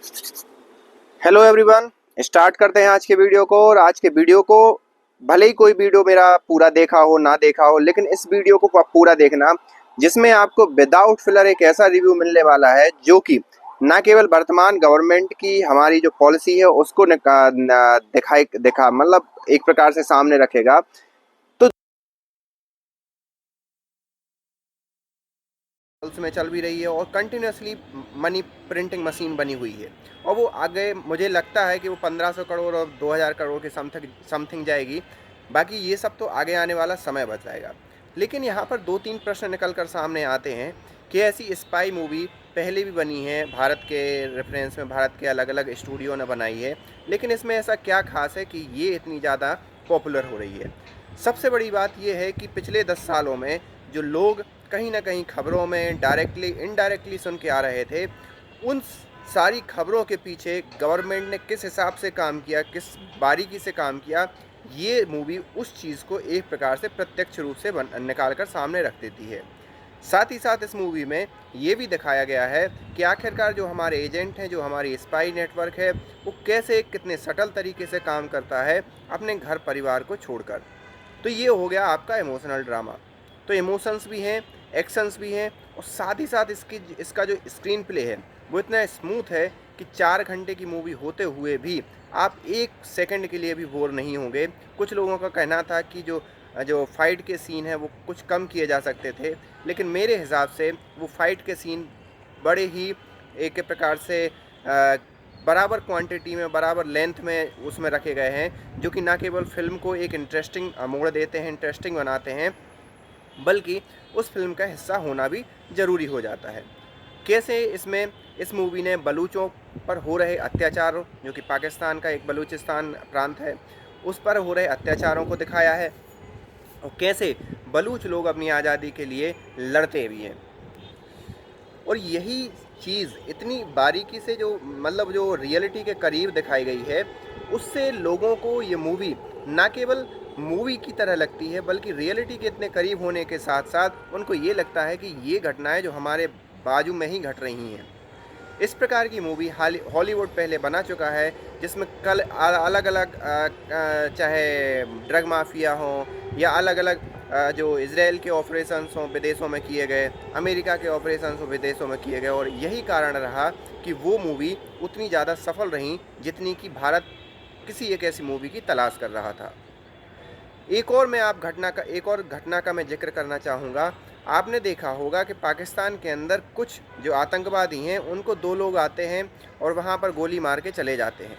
Hello everyone. Start करते हैं आज के वीडियो को। और आज के वीडियो को भले ही कोई वीडियो मेरा पूरा देखा हो ना देखा हो, लेकिन इस वीडियो को आप पूरा देखना, जिसमें आपको विदाउट फिलर एक ऐसा रिव्यू मिलने वाला है जो कि ना केवल वर्तमान गवर्नमेंट की हमारी जो पॉलिसी है उसको दिखा मतलब एक प्रकार से सामने रखेगा। में चल भी रही है और कंटिन्यूसली मनी प्रिंटिंग मशीन बनी हुई है, और वो आगे मुझे लगता है कि वो 1500 करोड़ और 2000 करोड़ के समथिंग जाएगी। बाकी ये सब तो आगे आने वाला समय बताएगा। लेकिन यहाँ पर दो तीन प्रश्न निकल कर सामने आते हैं कि ऐसी स्पाई मूवी पहले भी बनी है, भारत के रेफरेंस में भारत के अलग अलग स्टूडियो ने बनाई है, लेकिन इसमें ऐसा क्या खास है कि ये इतनी ज़्यादा पॉपुलर हो रही है। सबसे बड़ी बात यह है कि पिछले 10 सालों में जो लोग कहीं ना कहीं खबरों में डायरेक्टली इनडायरेक्टली सुन के आ रहे थे, उन सारी खबरों के पीछे गवर्नमेंट ने किस हिसाब से काम किया, किस बारीकी से काम किया, ये मूवी उस चीज़ को एक प्रकार से प्रत्यक्ष रूप से निकाल कर सामने रख देती है। साथ ही साथ इस मूवी में ये भी दिखाया गया है कि आखिरकार जो हमारे एजेंट हैं, जो हमारी स्पाई नेटवर्क है, वो कैसे कितने सटल तरीके से काम करता है अपने घर परिवार को छोड़कर। तो ये हो गया आपका इमोशनल ड्रामा। तो इमोशंस भी हैं, एक्शंस भी हैं, और साथ ही साथ इसका जो स्क्रीन प्ले है वो इतना स्मूथ है कि 4 घंटे की मूवी होते हुए भी आप 1 सेकंड के लिए भी बोर नहीं होंगे। कुछ लोगों का कहना था कि जो जो फाइट के सीन है वो कुछ कम किए जा सकते थे, लेकिन मेरे हिसाब से वो फाइट के सीन बड़े ही एक प्रकार से बराबर क्वांटिटी में, बराबर लेंथ में उसमें रखे गए हैं, जो कि ना केवल फिल्म को एक इंटरेस्टिंग मोड़ देते हैं, इंटरेस्टिंग बनाते हैं, बल्कि उस फिल्म का हिस्सा होना भी ज़रूरी हो जाता है। कैसे इसमें इस मूवी ने बलूचों पर हो रहे अत्याचारों, जो कि पाकिस्तान का एक बलूचिस्तान प्रांत है, उस पर हो रहे अत्याचारों को दिखाया है, और कैसे बलूच लोग अपनी आज़ादी के लिए लड़ते भी हैं। और यही चीज़ इतनी बारीकी से जो मतलब जो रियलिटी के करीब दिखाई गई है, उससे लोगों को ये मूवी ना केवल मूवी की तरह लगती है, बल्कि रियलिटी के इतने करीब होने के साथ साथ उनको ये लगता है कि ये घटनाएं जो हमारे बाजू में ही घट रही हैं। इस प्रकार की मूवी हॉलीवुड पहले बना चुका है, जिसमें कल अलग अलग चाहे ड्रग माफिया हो, या अलग अलग जो इजराइल के ऑपरेशंस हों विदेशों में किए गए, अमेरिका के ऑपरेशंस हों विदेशों में किए गए, और यही कारण रहा कि वो मूवी उतनी ज़्यादा सफल रही जितनी कि भारत किसी एक ऐसी मूवी की तलाश कर रहा था। एक और घटना का मैं जिक्र करना चाहूँगा। आपने देखा होगा कि पाकिस्तान के अंदर कुछ जो आतंकवादी हैं उनको 2 लोग आते हैं और वहाँ पर गोली मार के चले जाते हैं।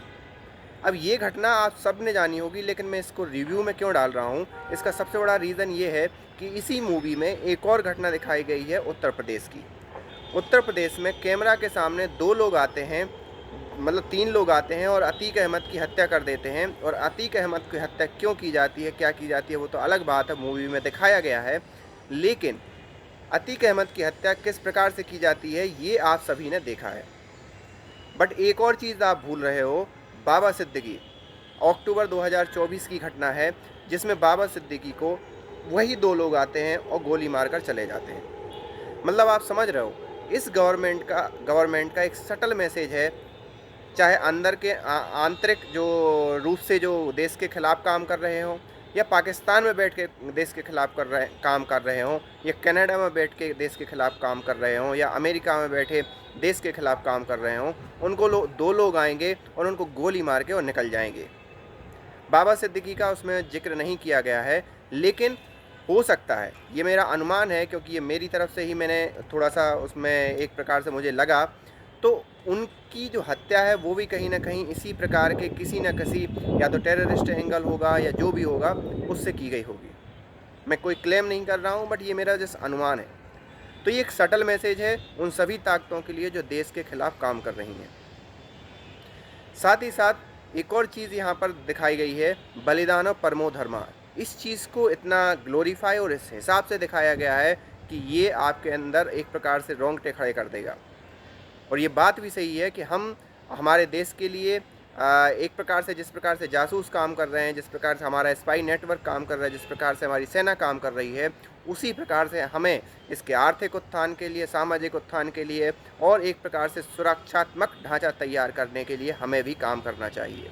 अब ये घटना आप सब ने जानी होगी, लेकिन मैं इसको रिव्यू में क्यों डाल रहा हूँ, इसका सबसे बड़ा रीज़न ये है कि इसी मूवी में एक और घटना दिखाई गई है उत्तर प्रदेश की। उत्तर प्रदेश में कैमरा के सामने 2 लोग आते हैं, मतलब 3 लोग आते हैं और अतीक अहमद की हत्या कर देते हैं। और अतीक अहमद की हत्या क्यों की जाती है, क्या की जाती है, वो तो अलग बात है, मूवी में दिखाया गया है। लेकिन अतीक अहमद की हत्या किस प्रकार से की जाती है ये आप सभी ने देखा है। बट एक और चीज़ आप भूल रहे हो, बाबा सिद्दीकी। अक्टूबर 2024 की घटना है, जिसमें बाबा सिद्दीकी को वही 2 लोग आते हैं और गोली मारकर चले जाते हैं। मतलब आप समझ रहे हो, इस गवर्नमेंट का एक सटल मैसेज है, चाहे अंदर के आंतरिक जो रूप से जो देश के खिलाफ काम कर रहे हों, या पाकिस्तान में बैठ के देश के खिलाफ काम कर रहे हों, या कनाडा में बैठ के देश के खिलाफ काम कर रहे हों, या अमेरिका में बैठे देश के खिलाफ काम कर रहे हों, उनको 2 लोग आएंगे और उनको गोली मार के और निकल जाएंगे। बाबा सिद्दीकी का उसमें जिक्र नहीं किया गया है, लेकिन हो सकता है, ये मेरा अनुमान है, क्योंकि ये मेरी तरफ से ही मैंने थोड़ा सा उसमें एक प्रकार से मुझे लगा, तो उनकी जो हत्या है वो भी कहीं ना कहीं इसी प्रकार के किसी न किसी, या तो टेररिस्ट एंगल होगा या जो भी होगा, उससे की गई होगी। मैं कोई क्लेम नहीं कर रहा हूँ, बट ये मेरा जस्ट अनुमान है। तो ये एक सटल मैसेज है उन सभी ताकतों के लिए जो देश के खिलाफ काम कर रही हैं। साथ ही साथ एक और चीज़ यहाँ पर दिखाई गई है, बलिदानो परमो धर्मा। इस चीज़ को इतना ग्लोरीफाई और इस हिसाब से दिखाया गया है कि ये आपके अंदर एक प्रकार से रोंगटे खड़े कर देगा। और ये बात भी सही है कि हम हमारे देश के लिए एक प्रकार से, जिस प्रकार से जासूस काम कर रहे हैं, जिस प्रकार से हमारा स्पाई नेटवर्क काम कर रहा है, जिस प्रकार से हमारी सेना काम कर रही है, उसी प्रकार से हमें इसके आर्थिक उत्थान के लिए, सामाजिक उत्थान के लिए और एक प्रकार से सुरक्षात्मक ढांचा तैयार करने के लिए हमें भी काम करना चाहिए।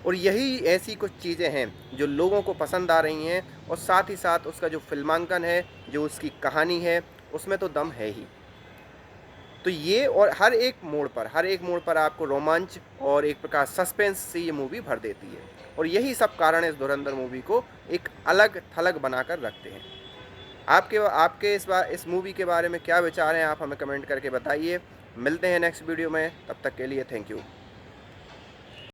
और यही ऐसी कुछ चीज़ें हैं जो लोगों को पसंद आ रही हैं, और साथ ही साथ उसका जो फ़िल्मांकन है, जो उसकी कहानी है, उसमें तो दम है ही। तो ये और हर एक मोड़ पर आपको रोमांच और एक प्रकार सस्पेंस से ये मूवी भर देती है, और यही सब कारण इस धुरंधर मूवी को एक अलग-थलग बनाकर रखते हैं। आपके आपके इस मूवी के बारे में क्या विचार हैं, आप हमें कमेंट करके बताइए। मिलते हैं नेक्स्ट वीडियो में, तब तक के लिए थैंक यू।